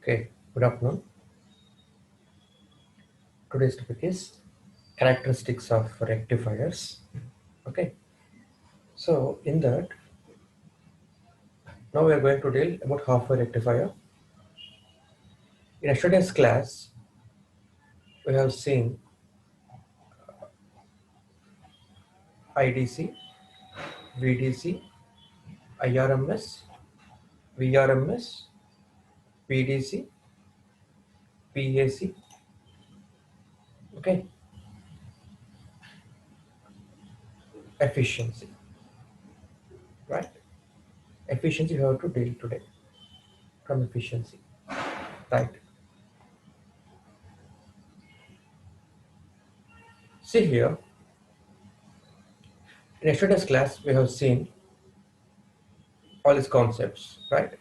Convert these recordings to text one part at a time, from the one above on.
Okay, good afternoon. Today's topic is characteristics of rectifiers. Okay, so in that, now we are going to deal about half-wave rectifier. In yesterday's class, we have seen IDC, VDC, IRMS, VRMS, PDC, PAC. Okay, efficiency, right? Efficiency we have to deal today from efficiency, right? See here, in yesterday's class, we have seen all these concepts, right?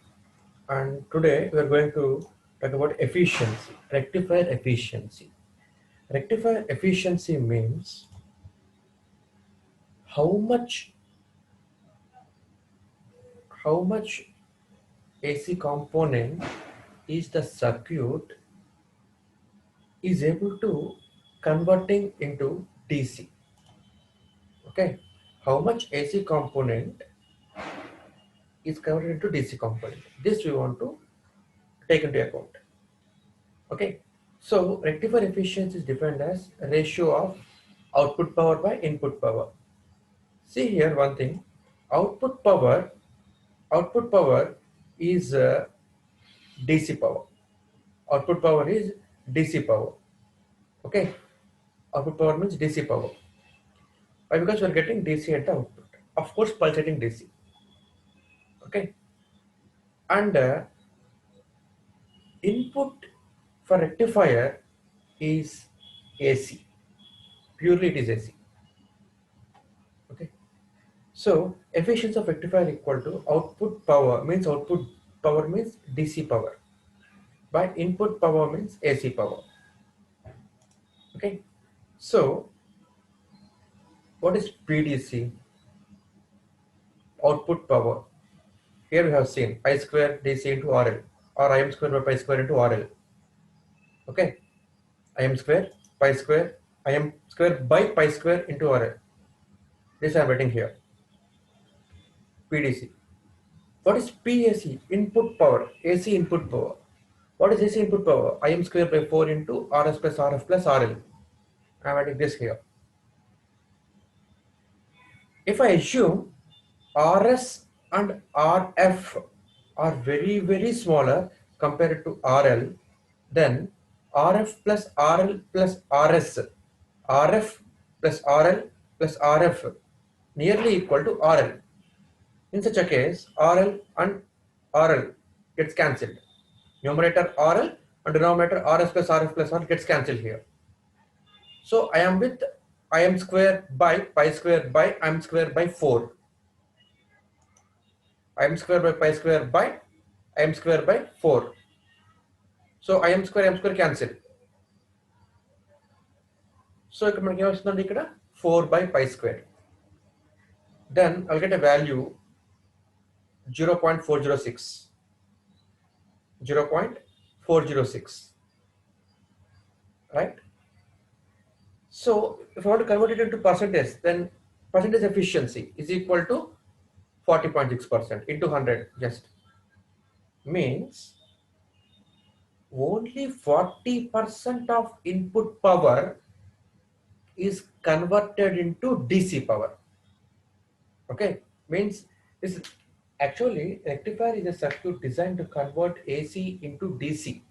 And today we are going to talk about efficiency, rectifier efficiency. Rectifier efficiency means how much how much AC component is the circuit is able to converting into DC. Okay, how much AC component is converted into DC component. This we want to take into account. Okay, so rectifier efficiency is defined as a ratio of output power by input power. See here one thing, output power, output power is DC power. Output power is DC power. Okay, output power means DC power. Why? Because we are getting DC at the output. Of course, pulsating DC. Okay, and input for rectifier is AC. Purely it is AC. Okay, so efficiency of rectifier equal to output power means DC power by input power means AC power. Okay, so what is PDC? Output power. Here we have seen I square DC into RL or IM square by pi square into RL. Okay, IM square pi square IM square by pi square into RL. This I am writing here. PDC. What is PAC? Input power. AC input power. What is AC input power? IM square by 4 into RS plus RF plus RL. I am writing this here. If I assume RS and RF are very smaller compared to RL, then RF plus RL plus RS, RF plus RL plus RF nearly equal to RL. In such a case, RL and RL gets cancelled. Numerator RL and denominator RS plus RF plus RL gets cancelled here. So I am with IM square by pi square by IM square by 4. IM square by pi square by IM square by 4. So IM square cancel. So ఇక్కడ మనకి ఏమొస్తుందండి ఇక్కడ 4 by pi square. Then I'll get a value 0.406. 0.406. Right? So if I want to convert it into percentage, then percentage efficiency is equal to 40.6% into 100 just means only 40% of input power is converted into DC power. Okay, means this actually rectifier is a circuit designed to convert AC into DC,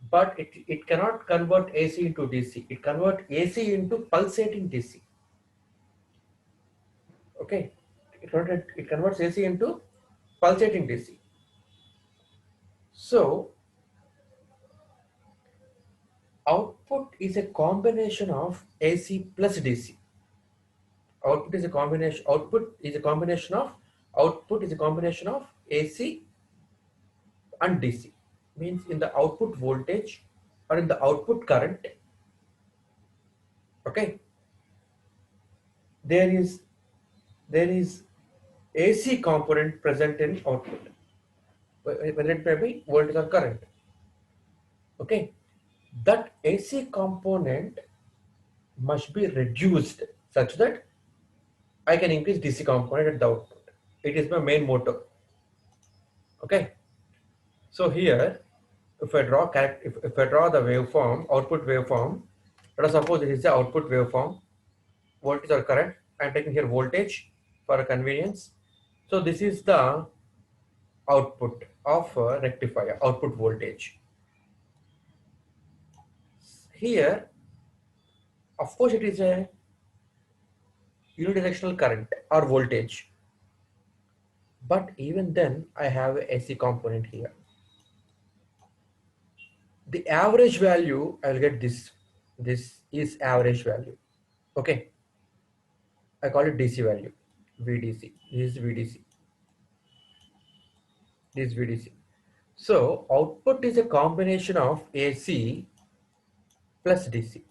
but it cannot convert AC into DC. It converts AC into pulsating DC. Okay, it converts AC into pulsating DC. So output is a combination of AC plus DC. Output is a combination. Output is a combination of AC and DC. Means in the output voltage or in the output current. Okay, there is AC component present in output. whether it may be voltage or current. Okay, that AC component must be reduced such that I can increase DC component at the output. It is my main motto. Okay, so here if I draw if I draw the waveform, output waveform, let us suppose it is the output waveform, voltage or current. I am taking here voltage for convenience. So this is the output of a rectifier, output voltage. Here, of course, it is a unidirectional current or voltage, but even then I have a AC component here. The average value I'll get this. This is average value. Okay, I call it DC value, VDC. This is VDC. This is VDC. So output is a combination of AC plus DC.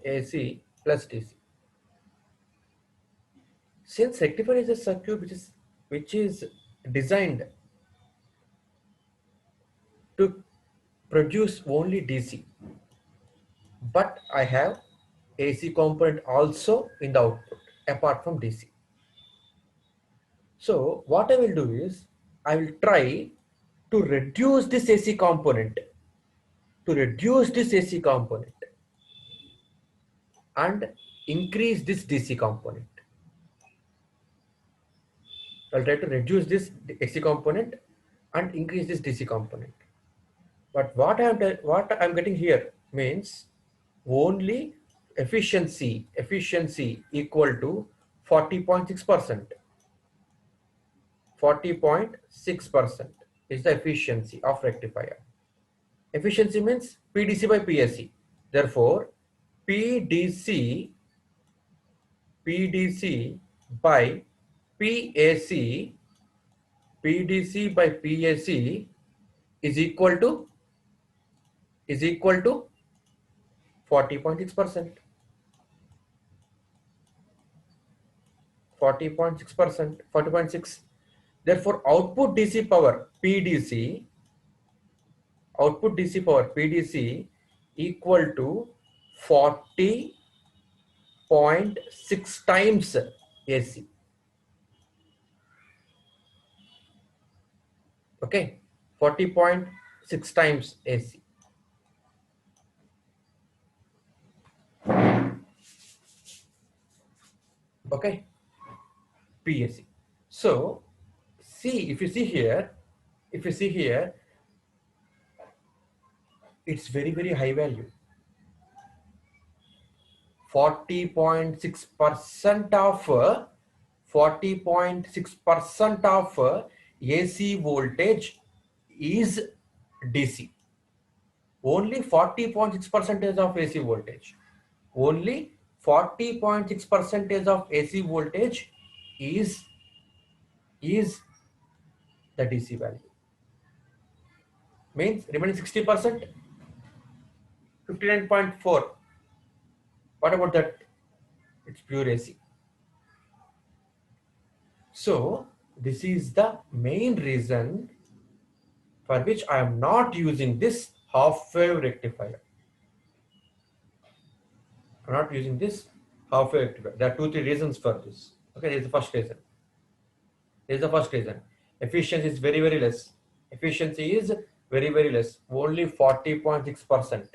AC plus DC. Since rectifier is a circuit which is designed to produce only DC, but I have AC component also in the output apart from DC. So what I will do is I will try to reduce this AC component, and increase this DC component. I'll try to reduce this AC component and increase this DC component. But what I'm getting here means only efficiency equal to 40.6%. 40.6% is the efficiency of rectifier. Efficiency means PDC by PSC. Therefore, PDC by PAC PDC by PAC is equal to 40.6%. 40.6%, 40.6. Therefore, output DC power PDC equal to 40.6 times AC. Okay, 40.6 times AC. Okay, PAC. So, if you see here, it's very high value. 40.6% of AC voltage is DC. Only 40.6% of AC voltage. Only 40.6% of AC voltage is the DC value. Means remaining 60%, 59.4. What about that? It's pure AC. So this is the main reason for which I am not using this half wave rectifier. I'm not using this half wave rectifier. There are 2-3 reasons for this. Okay, this is the first reason. Efficiency is very less. Only 40.6%.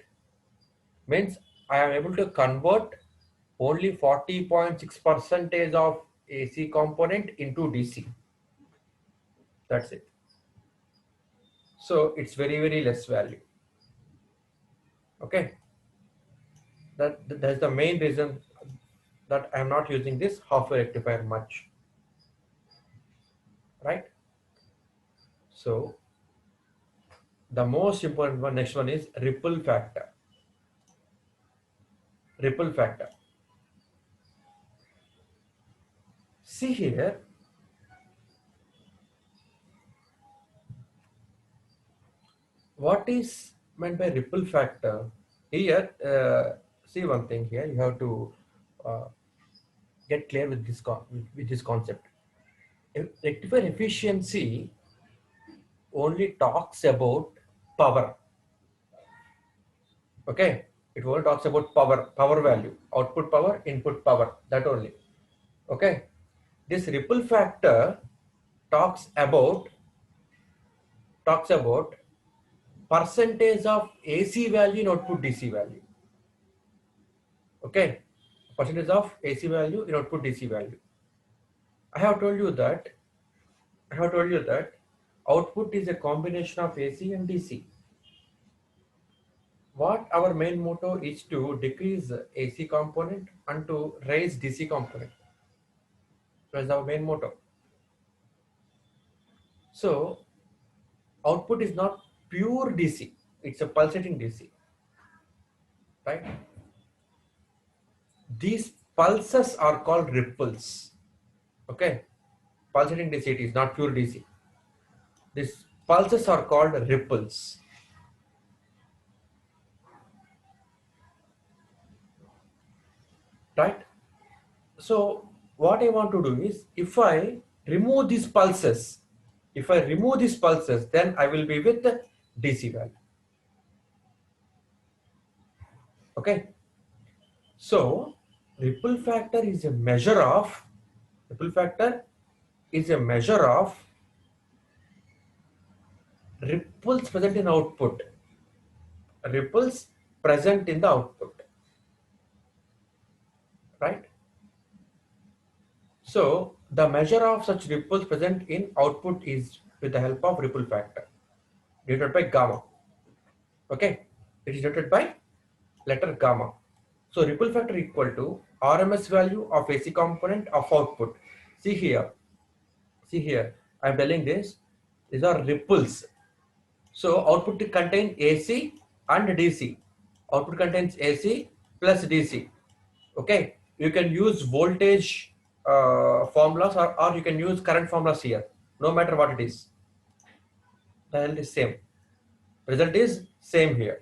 Means I am able to convert only 40.6% of AC component into DC. That's it. So it's very less value. Okay. That's the main reason that I'm not using this half wave rectifier much. Right? So the most important one, next one is ripple factor. See here, what is meant by ripple factor? Here, see one thing here. You have to get clear with this concept. Rectifier efficiency only talks about power. Okay, it only talks about power value, output power, input power, that only. Okay, this ripple factor talks about percentage of AC value in output DC value. Okay, percentage of AC value in output DC value. I have told you that output is a combination of AC and DC. What our main motto is to decrease AC component and to raise DC component. That's our main motto. So output is not pure DC, it's a pulsating DC, right? These pulses are called ripples. Okay, pulsating DC, it is not pure DC. These pulses are called ripples. Right? So what I want to do is, if I remove these pulses, then I will be with the DC value. Okay. So ripple factor is a measure of ripples present in output. Ripples present in the output. Right? So the measure of such ripples present in output is with the help of ripple factor, denoted by gamma. Okay, it is denoted by letter gamma. So ripple factor equal to RMS value of AC component of output. See here, I am telling this, these are ripples. So output contain AC and DC. Output contains AC plus DC. Okay, you can use voltage formulas, or you can use current formulas here. No matter what it is, the result is same. Result is same here.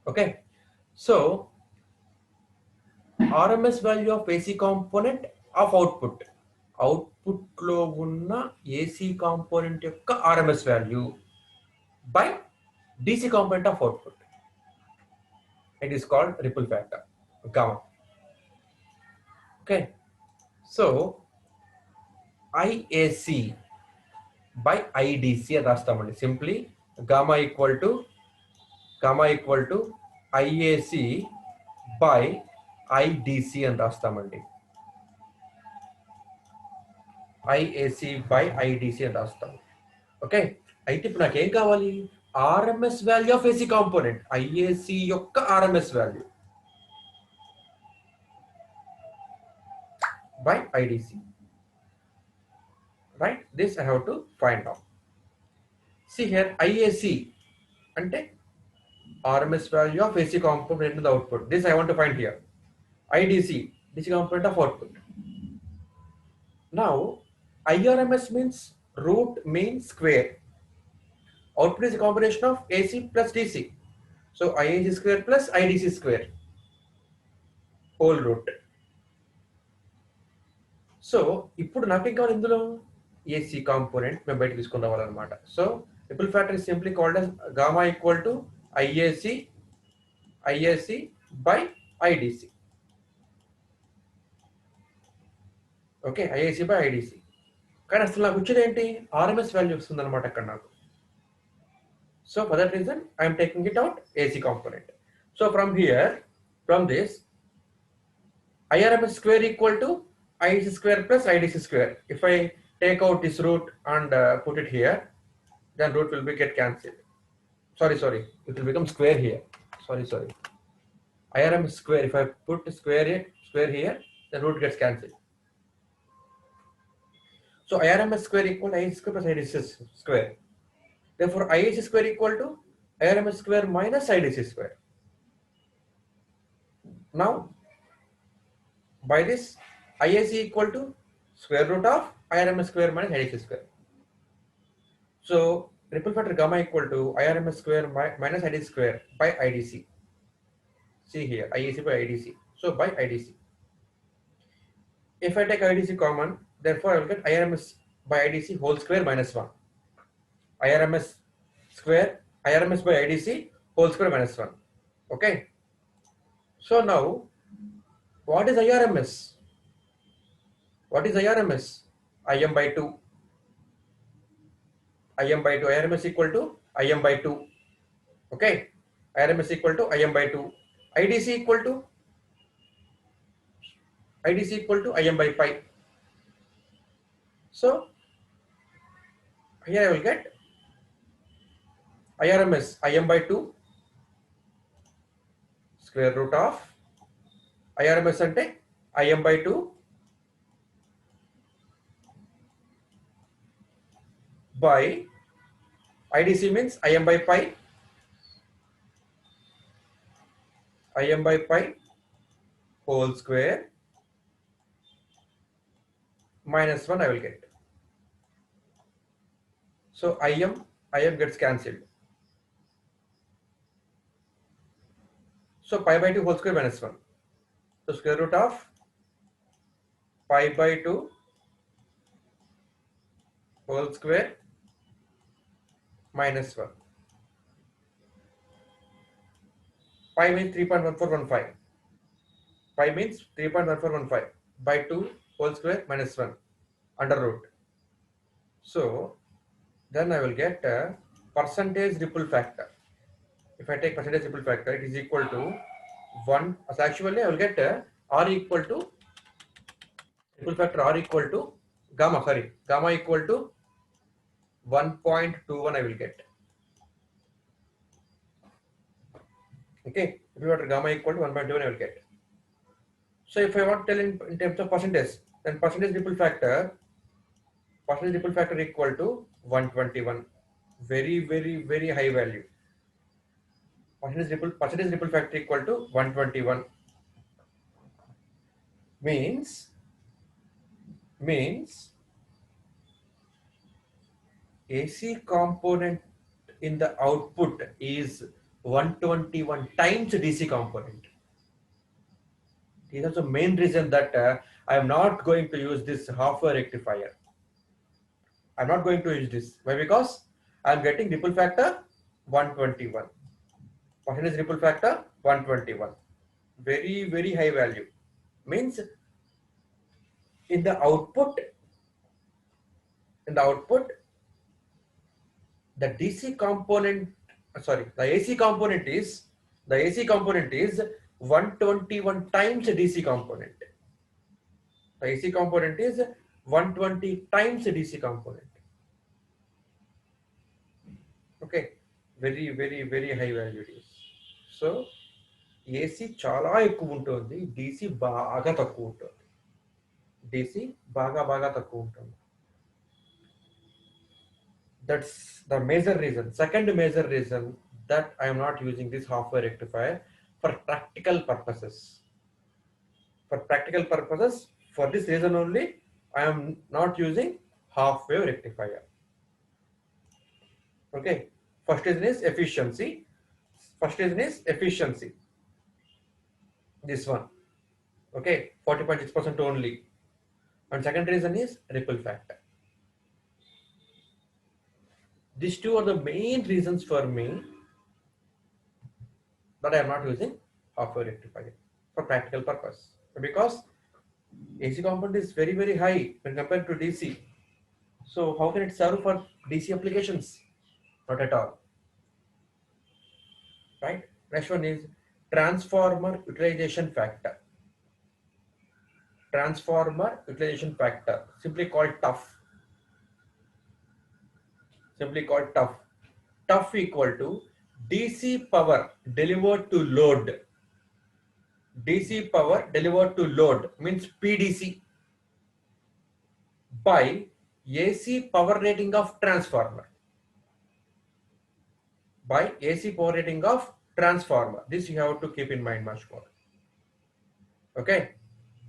Okay, so RMS value of AC component of output. Output లో ఉన్న AC component యొక్క RMS value by DC component of output. It is called ripple factor, gamma. Okay, so IAC by IDC అని రాస్తామండి. Simply gamma equal to IAC by IDC అని రాస్తామండి. IAC by IDC అని రాస్తాము. Okay, అయితే ఇప్పుడు నాకు ఏం కావాలి? RMS value of AC component, IAC యొక్క RMS value by IDC. Right? This I have to find out. See here, IAC ante RMS value of AC component in the output. This I want to find here. IDC, DC component of output. Now IRMS means root mean square. Output is a combination of AC plus DC. So IAC square plus IDC square whole root. So ఇప్పుడు నాకేం కావాలి ఇందులో? AC component మేము బయట తీసుకుని రావాలన్నమాట. So ripple factor is simply called as gamma equal to IAC by IDC. Okay, IAC by IDC. కానీ అసలు నాకు వచ్చేది ఏంటి? ఆర్ఎంఎస్ వాల్యూ వస్తుంది అనమాట అక్కడ నాకు. So for that reason I'm taking it out AC component. So from this IRMS square equal to IDC square plus IDC square. If I take out this root and put it here, then root will be get cancelled. Sorry, it will become square here. Sorry. IRMS square. If I put square here, then root gets cancelled. So IRMS square equal to IDC square plus IDC square. Therefore, IDC square equal to IRMS square minus IDC square. Now, by this, IAC equal to square root of IRMS square minus IDC square. So ripple factor gamma equal to IRMS square minus IDC square by IDC. See here, IAC by IDC. So by IDC. If I take IDC common, Therefore, I will get IRMS by IDC whole square minus 1. IRMS square, IRMS by IDC whole square minus 1. Okay. So now, what is IRMS? What is IRMS? IM by 2. IM by 2. IRMS equal to IM by 2. Okay. IRMS equal to IM by 2. IDC equal to IM by pi. So here I will get IRMS IM by 2 square root of IRMS ante IM by 2 by IDC means IM by pi whole square minus 1 I will get. So IM gets cancelled. So pi by 2 whole square minus 1. So square root of pi by 2 whole square minus 1. Pi means 3.1415. Pi means 3.1415 by 2 whole square minus 1 under root. So then I will get a percentage ripple factor. If I take percentage ripple factor, it is equal to 1. So actually I will get R equal to ripple factor R equal to gamma equal to 1.21 I will get. Okay, if you want gamma equal to 1.21 I will get. So if I want to tell in terms of percentage, then percentage ripple factor equal to 121. Very, very, very high value. Percentage ripple factor equal to 121 means AC component in the output is 121 times DC component. This is the main reason that I am not going to use this half-wave rectifier. I'm not going to use this. Why? Because I'm getting ripple factor 121. Percentage ripple factor 121. Very, very high value. Means in the output, the DC component, the AC component is 121 times DC component. The AC component is 120 times DC component. Okay, very, very, very high value it is. So AC చాలా ఎక్కువ ఉంటుంది, DC బాగా తక్కువ ఉంటుంది. DC బాగా తక్కువ ఉంటుంది. That's the major reason. Second major reason that I am not using this half-wave rectifier for practical purposes. For practical purposes, for this reason only, I am not using half-wave rectifier. Okay. First reason is efficiency. This one. Okay. 40.6% only. And second reason is ripple factor. These two are the main reasons for me that I am not using half-wave rectifier for practical purpose. Because AC component is very, very high when compared to DC. So how can it serve for DC applications? Not at all. Right? Next one is transformer utilization factor. Transformer utilization factor, simply called TUF. TUF equal to DC power delivered to load. DC power delivered to load means PDC by AC power rating of transformer. By AC power rating of transformer. This you have to keep in mind much more. Okay.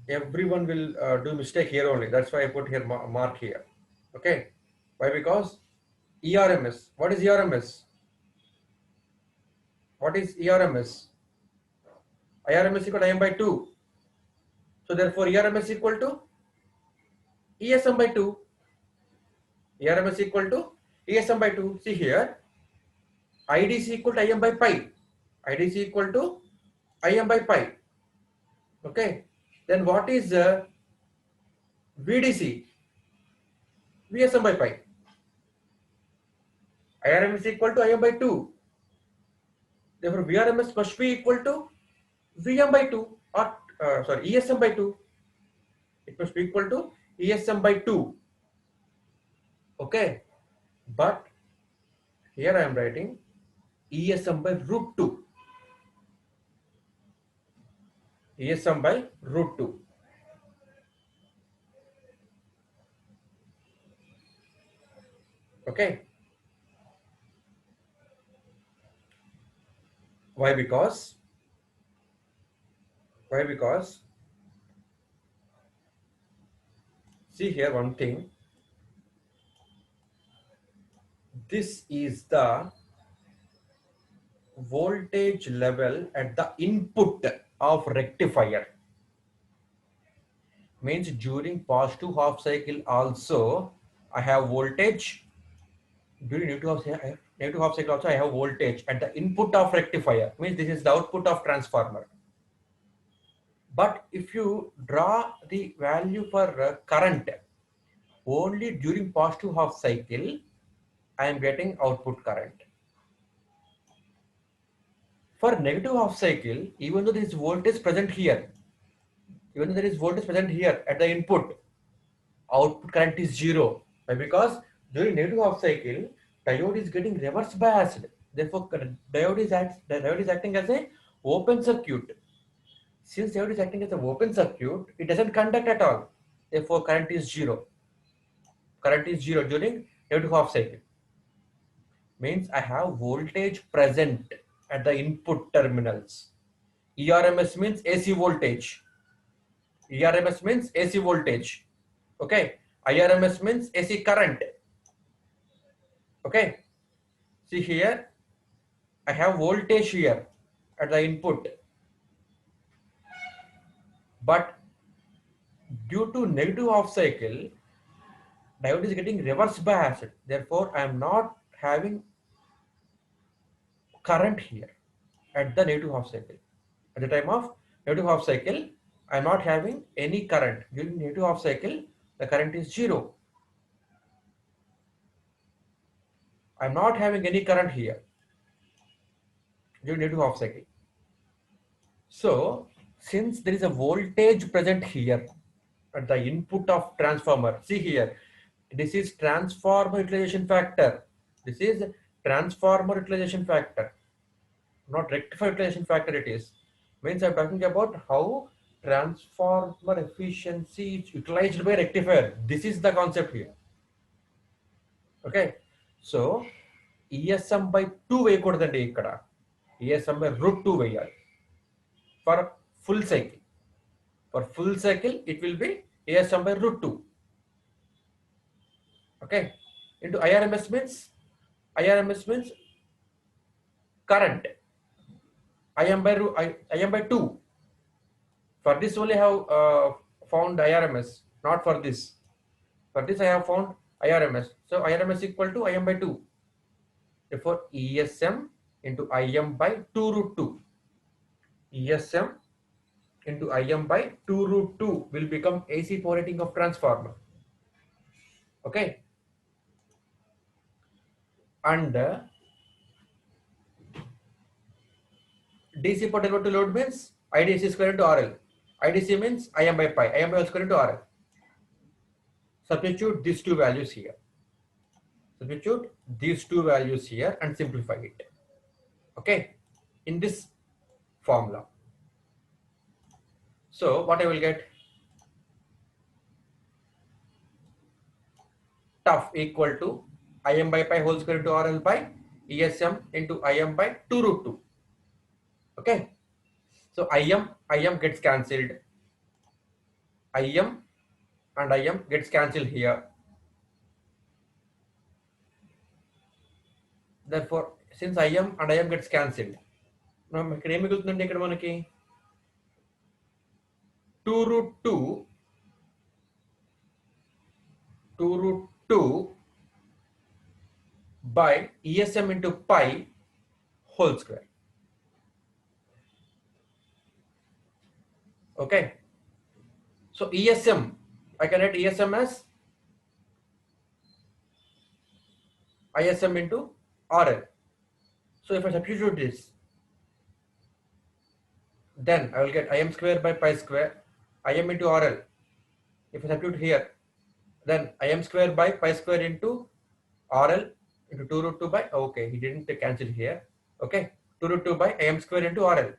Everyone will do mistake here only. That's why I put here mark here. Okay. Why? Because ERMS. What is ERMS? What is ERMS? IRMS equal to IM by 2. So therefore ERMS equal to ESM by 2. ERMS equal to ESM by 2. See here, IDC equal to IM by pi. IDC equal to IM by pi. Okay. Then what is VDC? VSM by pi. IRMS equal to IM by 2. Therefore, VRMS must be equal to VM by 2 or ESM by 2. It must be equal to ESM by 2. Okay. But here I am writing ESM by root 2. ESM by root 2. Okay. Why? Because see here one thing. This is the voltage level at the input of rectifier. Means during positive half cycle also I have voltage. During negative half cycle also I have voltage at the input of rectifier. Means this is the output of transformer. But if you draw the value for current only during positive half cycle, I am getting output current. For negative half cycle, even though there is voltage present here, at the input, output current is 0. Why? Because during negative half cycle, diode is getting reverse biased. Therefore, diode is acting as a open circuit. Since diode is acting as an open circuit, it doesn't conduct at all. Therefore, current is 0. Current is 0 during negative half cycle. Means I have voltage present at the input terminals. ERMS means AC voltage. ERMS means AC voltage. Okay. IRMS means AC current. Okay. See here, I have voltage here at the input. But due to negative half cycle, diode is getting reverse biased. Therefore, I am not having current here at the negative half cycle. At the time of negative half cycle, I am not having any current. During negative half cycle, the current is 0. I am not having any current here during negative half cycle. So, since there is a voltage present here at the input of transformer, see here, this is transformer utilization factor. This is transformer utilization factor, not rectifier utilization factor. It is means I'm talking about how transformer efficiency is utilized by rectifier. This is the concept here. Okay, so ESM by 2 వేయకూడదండి ఇక్కడ ESM by root 2 వేయాలి for full cycle. For full cycle it will be ESM by root 2. Okay, into IRMS means current. IM by 2. For this only I have found IRMS, not for this. For this I have found IRMS. So IRMS equal to IM by 2. Therefore ESM into IM by 2 root 2. ESM into IM by 2 root 2 will become AC power rating of transformer. Okay. And DC power delivered to load means IDC square into RL. IDC means IM by pi. IM by L square into RL. Substitute these two values here. Substitute these two values here and simplify it. Okay. In this formula. So what I will get? Tough equal to IM by pi whole square into RL by ESM into IM by 2 root 2. Okay. So IM gets cancelled. IM and IM gets cancelled here. Therefore, since IM and IM gets cancelled, ఇక్కడ ఏం మిగులుతుందండి ఇక్కడ మనకి 2 root 2 2 root 2 by ESM into pi whole square. Okay. So ESM, I can write ESM as ISM into RL. So if I substitute this, then I will get Im square by pi square, Im into RL. If I substitute here, then Im square by pi square into RL into 2 root 2 by, okay, he didn't cancel here. Okay, 2 root 2 by Im square into RL.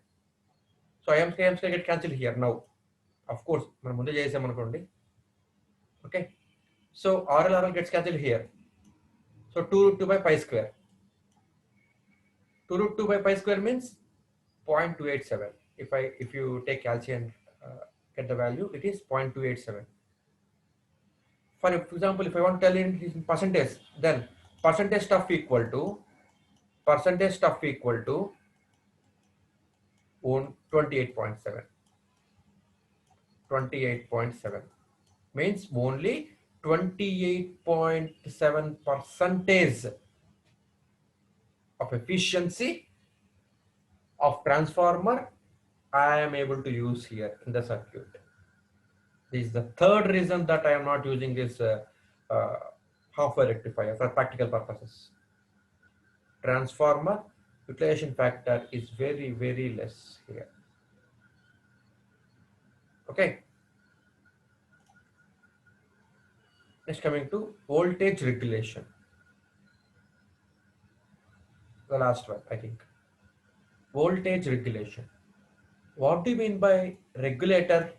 So Im square get cancelled here now. Of course, okay. So RL gets cancelled here. So 2 root 2 by pi square. 2 root 2 by pi square means 0.287. If you take calcium and get the value, it is 0.287. For example, if I want to tell in percentage, then percentage stuff equal to 28.7. 28.7 means only 28.7 percentage of efficiency of transformer I am able to use here in the circuit. This is the third reason that I am not using this half-wave rectifier for practical purposes. Transformer utilization factor is very, very less here. Okay. Next, coming to voltage regulation. The last one, I think. Voltage regulation. What do you mean by regulator?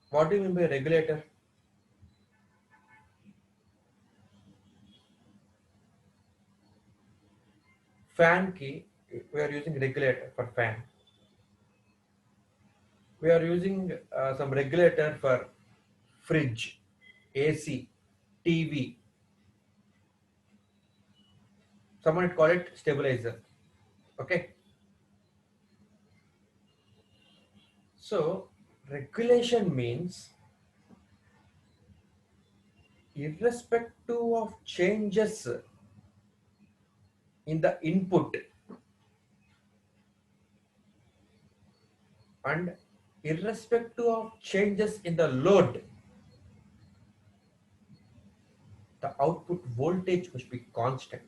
What do you mean by regulator? Fan key, we are using regulator for fan. We are using some regulator for fridge, AC, TV. Someone would call it stabilizer. Okay. So regulation means irrespective of changes in the input and irrespective of changes in the load, the output voltage must be constant.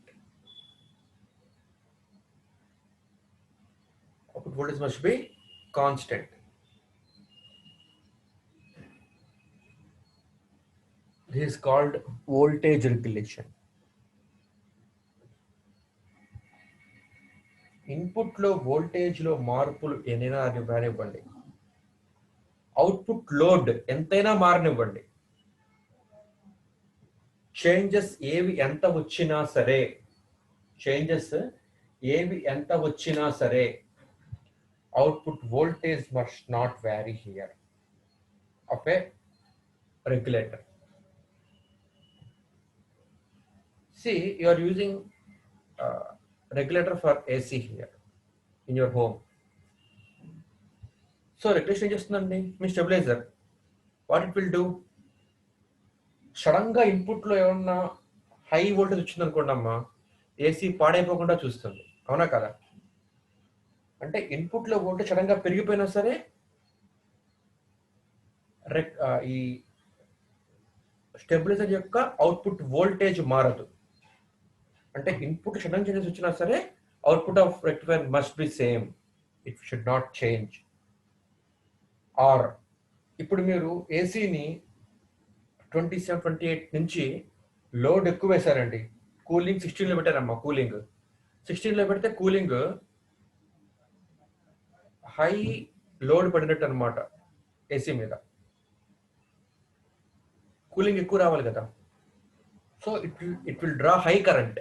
Output voltage must be constant. This is called voltage regulation. Input లో voltage లో మార్పులు ఎన్నైనా రానివ్వండి, output load ఎంతైనా మారనివ్వండి, changes ఏవి ఎంత వచ్చినా సరే output voltage must not vary here of a regulator. See, you are using regulator for AC here in your home. So regulation ఏం చేస్తుందండి, మీ stabiliser what it will do, sudden గా input లో ఏమన్నా హై వోల్టేజ్ వచ్చింది అనుకోండి అమ్మా, AC పాడైపోకుండా చూస్తుంది, అవునా కదా? అంటే ఇన్పుట్ లో వోల్టేజ్ సడన్ గా పెరిగిపోయినా సరే ఈ స్టెబిలైజర్ యొక్క అవుట్పుట్ వోల్టేజ్ మారదు. అంటే ఇన్పుట్ సడన్ చేంజెస్ వచ్చినా సరే output of rectifier must be same, it should not change. Or ఇప్పుడు మీరు ఏసీని 27, 28 నుంచి లోడ్ ఎక్కువ వేశారండి, కూలింగ్ 16లో పెట్టారమ్మా, కూలింగ్ 16లో పెడితే కూలింగ్ హై లోడ్ పడినట్టు అనమాట, ఏసీ మీద కూలింగ్ ఎక్కువ రావాలి కదా. So it will draw high current,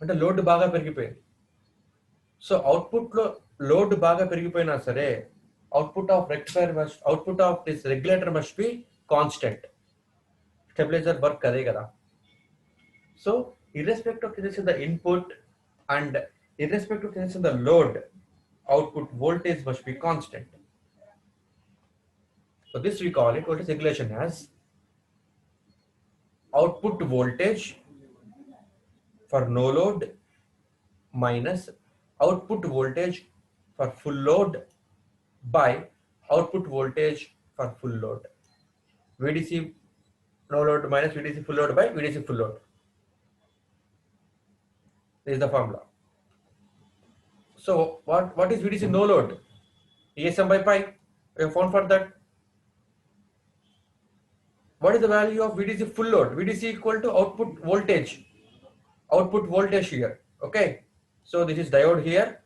అంటే లోడ్ బాగా పెరిగిపోయింది. సో అవుట్పుట్ లో లోడ్ బాగా పెరిగిపోయినా సరే output of rectifier must, output of this regulator must be constant. Stabiliser work అదే కదా. So irrespective of this is the input and irrespective of the load, output voltage must be constant. So this we call it voltage regulation as output voltage for no load minus output voltage for full load by output voltage for full load. VDC no load minus VDC full load by VDC full load. This is the formula. So what is VDC no load? ESM by pi. We have found for that. What is the value of VDC full load? VDC equal to output voltage. Output voltage here. Okay. So this is diode here,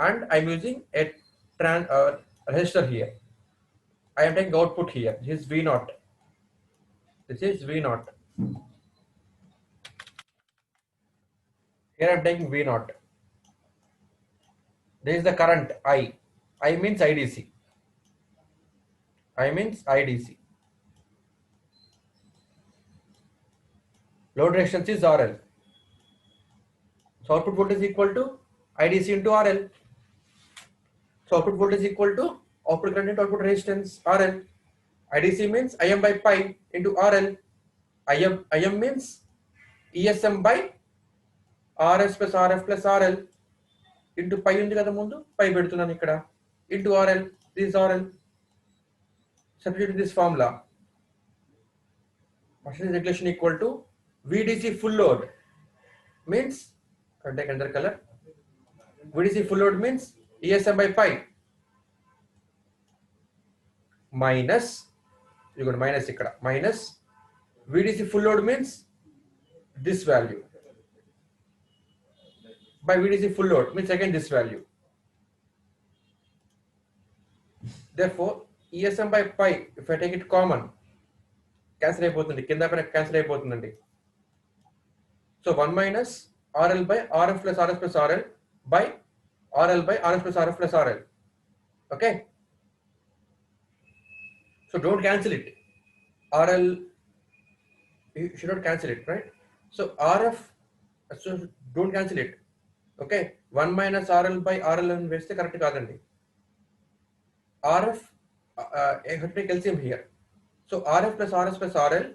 and I'm using a resistor here. I am taking output here. This is V naught. This is V naught. Here I am taking V naught. This is the current I. I means IDC. I means IDC. Load resistance is RL. So output voltage is equal to IDC into RL. So output voltage is equal to output current into output resistance RL. IDC means IM by pi into RL. IM means ESM by RS plus RF plus RL into pi undi kada mundu pi pedutunnanu ikkada into RL. This is RL. Substitute this formula. Voltage regulation equal to VDC full load means, I will take another color. VDC full load means ESM by pi minus, you got minus ikkada, minus VDC full load means this value by VDC full load means again this value. Therefore, ESM by pi, if I take it common, cancel అయిపోతుంది, కింద పైన cancel అయిపోతుందండి. So 1 minus RL by RF plus RS plus RL by RL by RS plus RF plus RL. Okay. So don't cancel it. RL, you should not cancel it, right? So RF, so don't cancel it. Okay. 1 minus RL by RL and వేస్తే correct కాదండి. RF, I have to take LCM here. So RF plus RS plus RL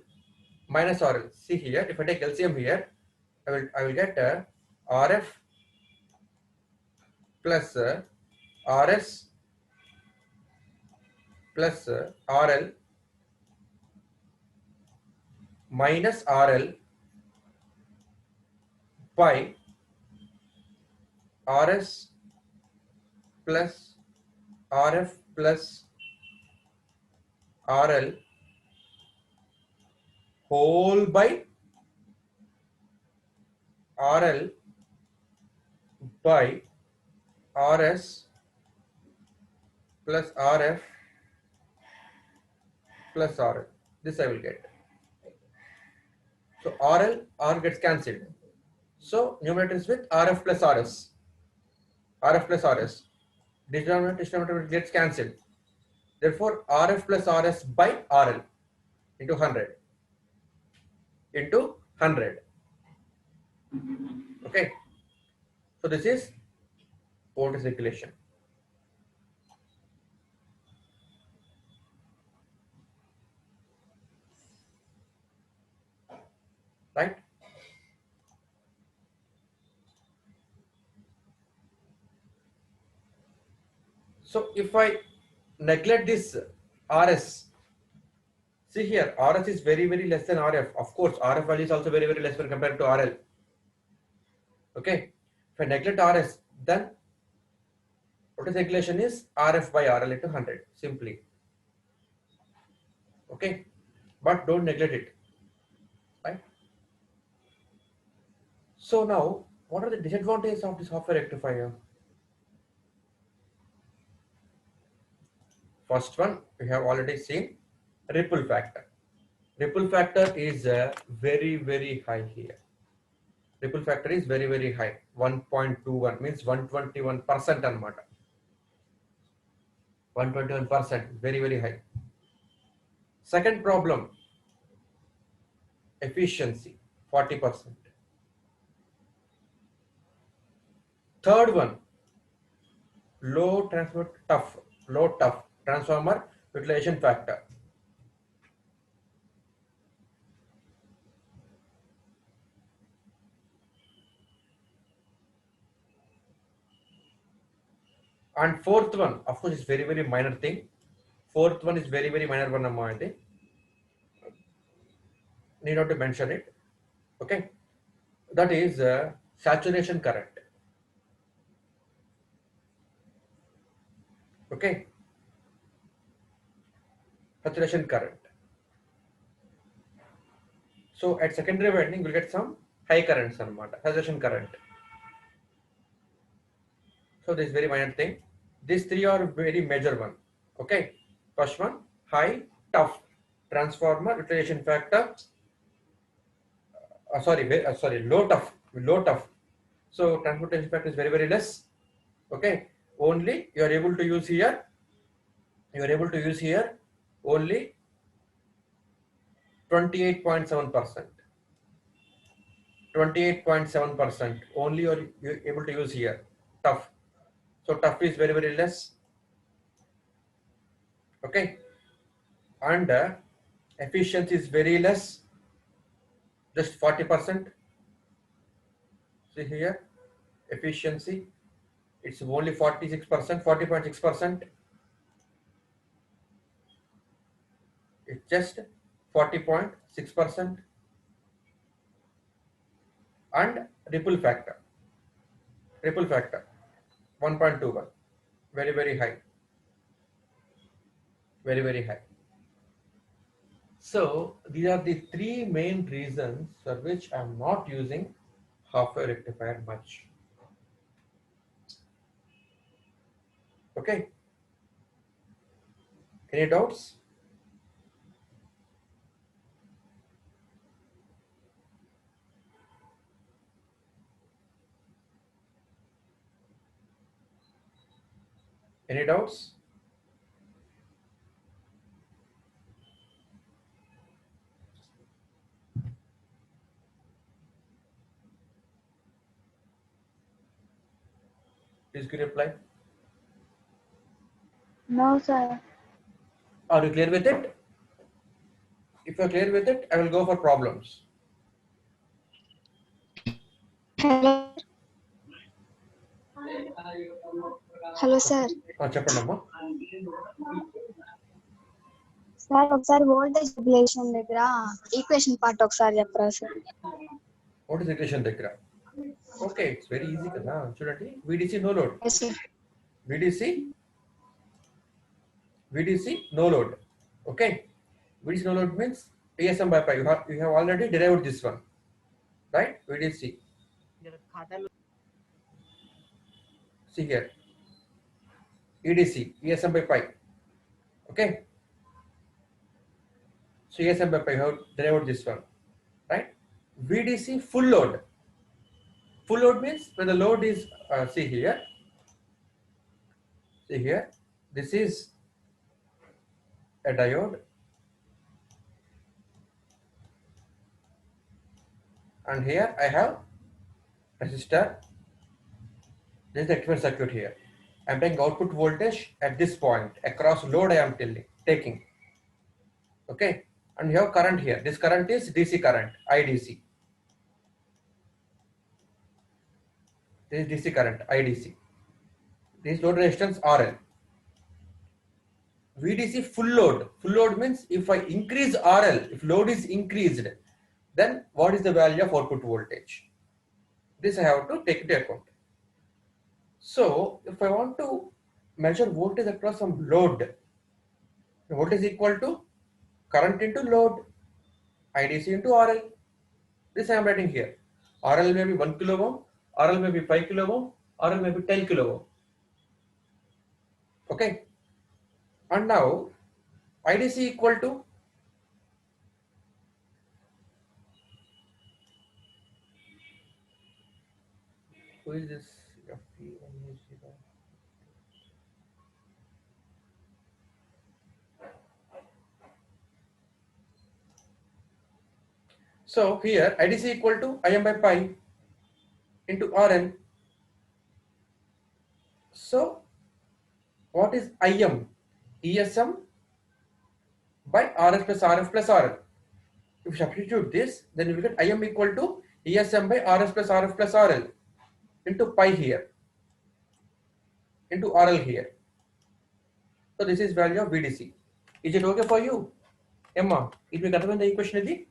minus RL. See here, if I take LCM here, I will get RF plus RS plus RL minus RL by RS plus RF plus RL whole by RL by RS plus RF plus RL. This I will get. So R gets cancelled. So numerator is with RF plus RS. RF plus RS. Denominator gets cancelled. Therefore, RF plus RS by RL into 100. Into 100. Okay. So this is voltage regulation. Right? So if I neglect this RS, see here, RS is very, very less than RF. Of course, RF value is also very, very less when compared to RL. Okay. If I neglect RS, then voltage regulation is RF by RL into 100, simply. Okay. But don't neglect it. Right? So now, what are the disadvantages of this software rectifier? First one, we have already seen ripple factor. Ripple factor is very, very high here. Ripple factor is very, very high. 1.21 means 121% anamata. 121%, very, very high. Second problem, efficiency, 40%. Third one, low tough transformer utilization factor. And fourth one, of course, is very minor thing. Fourth one is very minor one, I think. Need not to mention it. Okay, that is saturation current. Okay, saturation current. So at secondary winding, we'll get some high currents, saturation current. So this is very minor thing. These three are very major one. Okay, first one, high tough transformer utilization factor. Low tough. So transportation factor is very less. Okay, only you are able to use here. You are able to use here only 28.7%. 28.7% only you're able to use here. Tough. So tough is very less. Okay, and efficiency is very less, just 40%. See here, efficiency, it's only 46%, 40.6%. It's just 40.6%. And ripple factor 1.21, very high, very high. So these are the three main reasons for which I'm not using half wave rectifier much. Okay, any doubts? Any doubts? Please give reply. No, sir. Are you clear with it? If you are clear with it, I will go for problems. Hello. Hello, sir. చెప్పండమ్మా. Sir ఒకసారి voltage regulation దగ్గర equation part ఒకసారి చెప్పరా sir? What is equation దగ్గర? Okay, it's very easy కదా. చూడండి, VDC no load. Yes, sir. VDC no load. Okay, VDC no load means ESM by pi. You have already derived this one, right? VDC. See here, EDC, ESM by pi. Okay, so ESM by pi, you have derived this one, right? VDC full load. Full load means when the load is see here, this is a diode, and here I have resistor. This is the equivalent circuit here. I am taking output voltage at this point across load. I am taking. Okay, and you have current here. This current is DC current, IDC. This is DC current, IDC. This load resistance RL. VDC full load. Full load means if I increase RL, if load is increased, then what is the value of output voltage? This I have to take into account. So if I want to measure voltage across some load, the voltage is equal to current into load, IDC into RL. This I am writing here. RL may be 1 kilo ohm, RL may be 5 kilo ohm, RL may be 10 kilo ohm. Okay, and now IDC equal to who is this? So here IDC equal to Im by pi into RL. So what is IM? ESM by RS plus RF plus RL. If you substitute this, then you will get IM equal to ESM by RS plus RF plus RL into pi here, into RL here. So this is value of VDC. Is it okay for you, Emma? It will determine the equation is the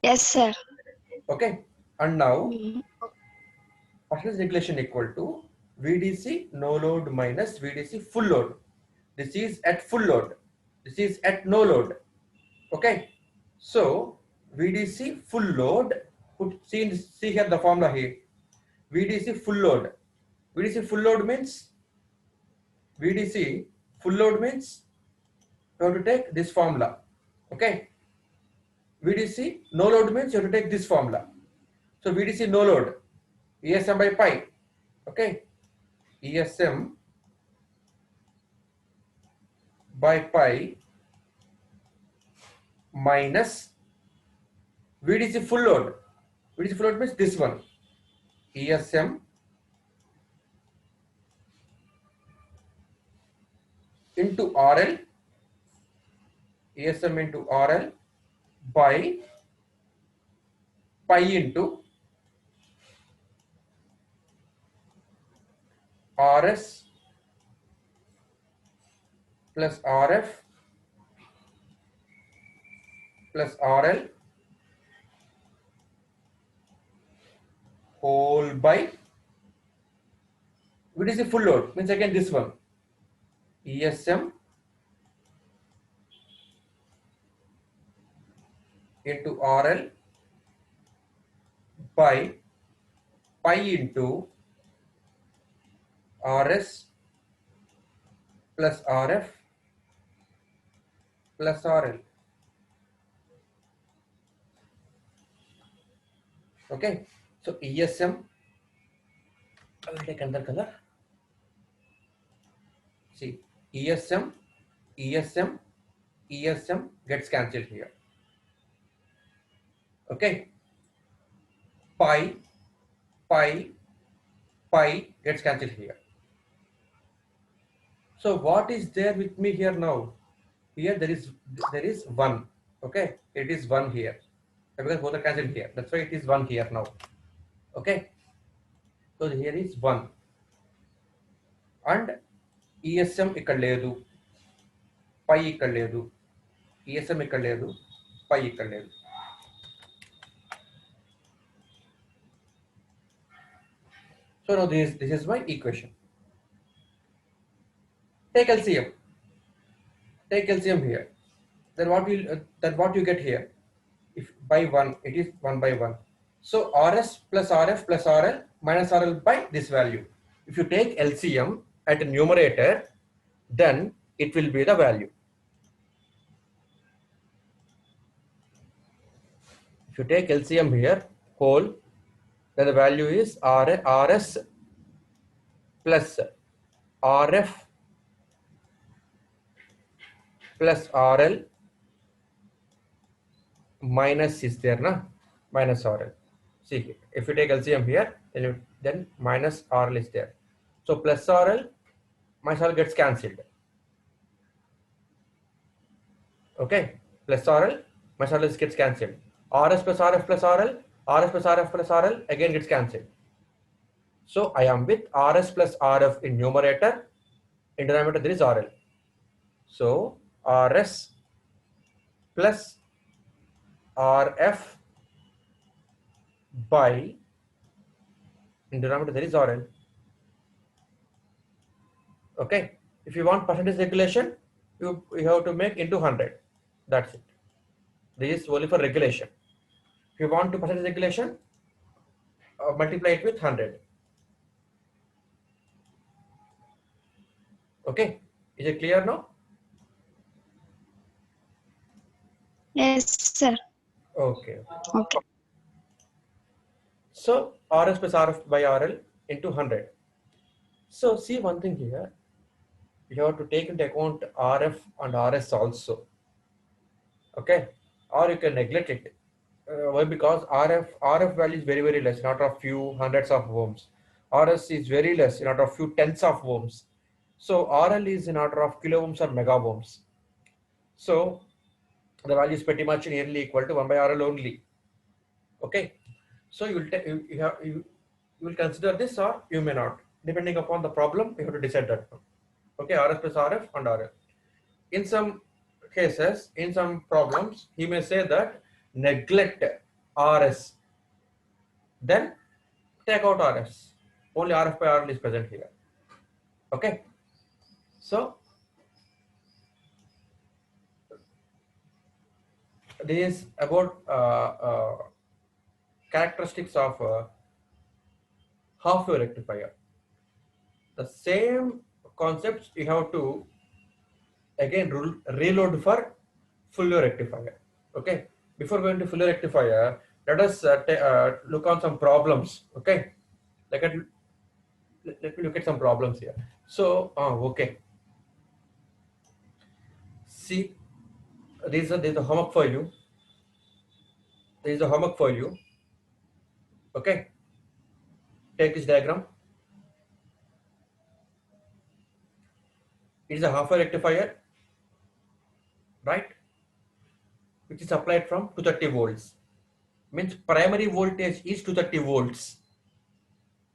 Yes, sir. okay. And now Mm. percentage regulation equal to VDC no load minus VDC full load. This is at full load. This is at no load. Okay. So VDC full load. See here the formula here. VDC full load. VDC full load means VDC full load means you have to take this formula. Okay. VDC no load means you have to take this formula. So VDC no load ESM by pi. Okay. ESM by pi minus VDC full load. VDC full load means this one. ESM into RL. ESM into RL by pi into RS plus RF plus RL whole by VDC full load means again this one. ESM into RL by pi into RS plus RF plus RL. Okay, so ESM, I will take another color. See, ESM, ESM, ESM gets cancelled here. Okay, pi, pi, pi gets cancelled here. So what is there with me here now? Here there is 1. Okay, it is 1 here because both are cancelled here. That's why it is 1 here now. Okay, so here is 1 and ESM ఇక్కడ లేదు, pi ఇక్కడ లేదు, ESM ఇక్కడ లేదు, pi ఇక్కడ లేదు. So now this is my equation. Take LCM. Take LCM here. Then what you get here? If by 1, it is 1 by 1. So RS plus RF plus RL minus RL by this value. If you take LCM at a numerator, then it will be the value. If you take LCM here whole, then the value is RS plus RF plus RL minus is there na, minus RL. See, if you take LCM here, then minus RL is there. So plus RL minus RL gets cancelled. Okay, plus RL minus RL gets cancelled. RS plus RF plus RL, RS plus RF plus RL again gets cancelled. So I am with RS plus RF in numerator, in denominator there is RL. So RS plus RF by, in denominator there is RL. Okay, if you want percentage regulation, you have to make into 100. That's it. This is only for regulation. If you want to percentage regulation, multiply it with 100. Okay, is it clear now? Yes, sir. Okay. Okay. So RS plus RF by RL into 100. So see one thing here, you have to take into account RF and RS also. Okay, or you can neglect it. Why? Because RF value is very less, not a few hundreds of ohms. RS is very less, in order of few tenths of ohms. So RL is in order of kilo ohms or mega ohms. So the value is pretty much nearly equal to 1 by RL only. Okay. So you will you will consider this or you may not. Depending upon the problem, you have to decide that one. Okay, RS plus RF and RL. In some cases, in some problems, he may say that neglect RS, then take out RS. Only RF by RL is present here. Okay. So this is about characteristics of half wave rectifier. The same concepts you have to again reload for full wave rectifier. Okay, before going to full wave rectifier, let us look on some problems. Okay, like let me look at some problems here. So okay, see, there's a homework for you. There is a homework for you. Okay, take this diagram. It is a half wave rectifier, right, which is applied from 230 volts. Means primary voltage is 230 volts.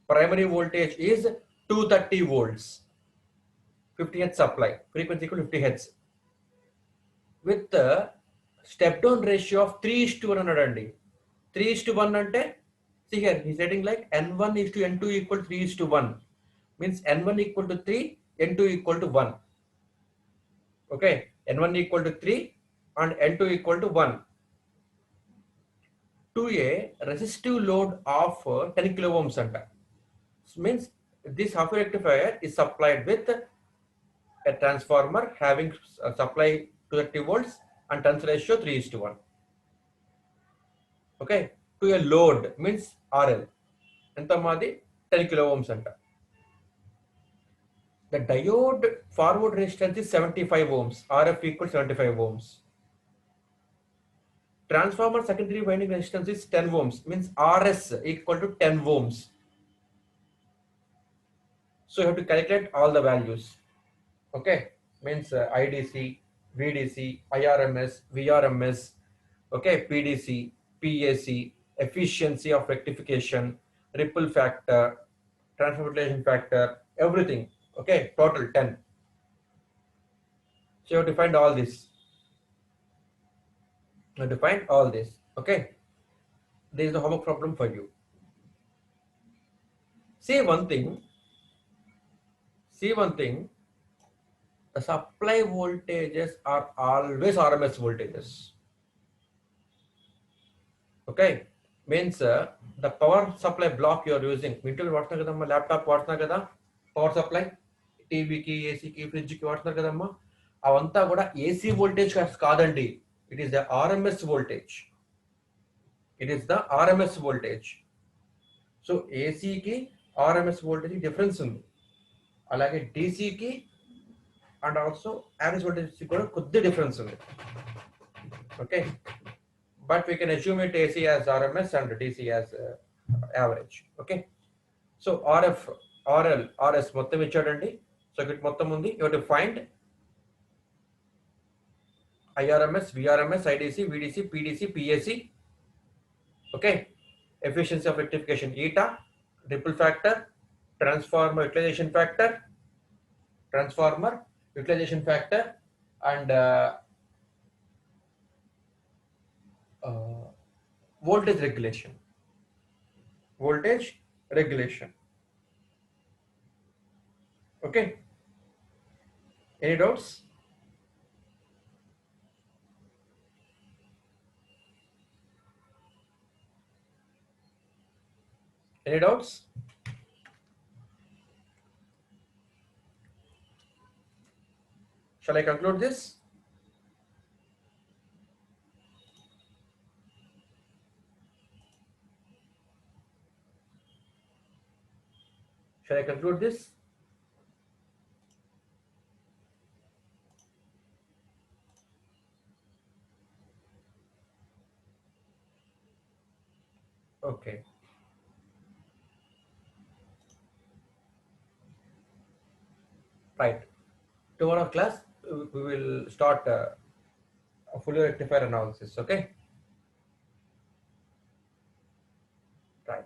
Primary voltage is 230 volts. 50 hertz supply. Frequency equal to 50 hertz. With the step down ratio of 3:1 అన్నాడండి. 3:1 అంటే, see here, he's setting like N1 is to N2 equal 3:1. Means N1 equal to 3, N2 equal to 1. Okay, N1 equal to 3 and N2 equal to 1. To a resistive load of 10 kilo ohms anta. Means this half wave rectifier is supplied with a transformer having supply 230 volts and turns ratio 3:1. Okay, to a load means RL enta madi 10 kilo ohms anta. The diode forward resistance is 75 ohms. RF equals 75 ohms. Transformer secondary winding resistance is 10 ohms, means RS equal to 10 ohms. So you have to calculate all the values. Okay, means IDC, VDC, IRMS, VRMS, okay, PDC, PAC, efficiency of rectification, ripple factor, transformation factor, everything. Okay, total 10. So you have to find all this. You have to find all this. Okay, there is a homework problem for you. See one thing. The supply voltages are always RMS voltages. Okay, means the power supply block you are using, ఇంట్లో వాడుతున్నారు కదమ్మా, laptop వాడుతున్నారు కదా, power supply టీవీకి, ఏసీకి, ఫ్రిడ్జ్కి వాడుతున్నారు కదమ్మా, అవంతా కూడా ఏసీ వోల్టేజ్ కాదండి. It is the RMS voltage. So ఏసీకి ఆర్ఎంఎస్ వోల్టేజ్ డిఫరెన్స్ ఉంది. అలాగే డీసీకి అండ్ ఆల్సో యావరేజ్ వోల్టేజ్ కూడా కొద్ది డిఫరెన్స్ ఉంది. Okay, but we can assume it AC as RMS and DC as average. Okay, so RF, RL, RS మొత్తం ఇచ్చాడండి. Circuit మొత్తం ఉంది. You have to find IRMS, VRMS, IDC, VDC, PDC, PAC. Okay, efficiency of rectification eta, ripple factor, transformer utilization factor, and voltage regulation. Okay, any doubts? Shall I conclude this? Okay. Right. Tomorrow class, we will start a fully rectifier analysis. Okay. Right.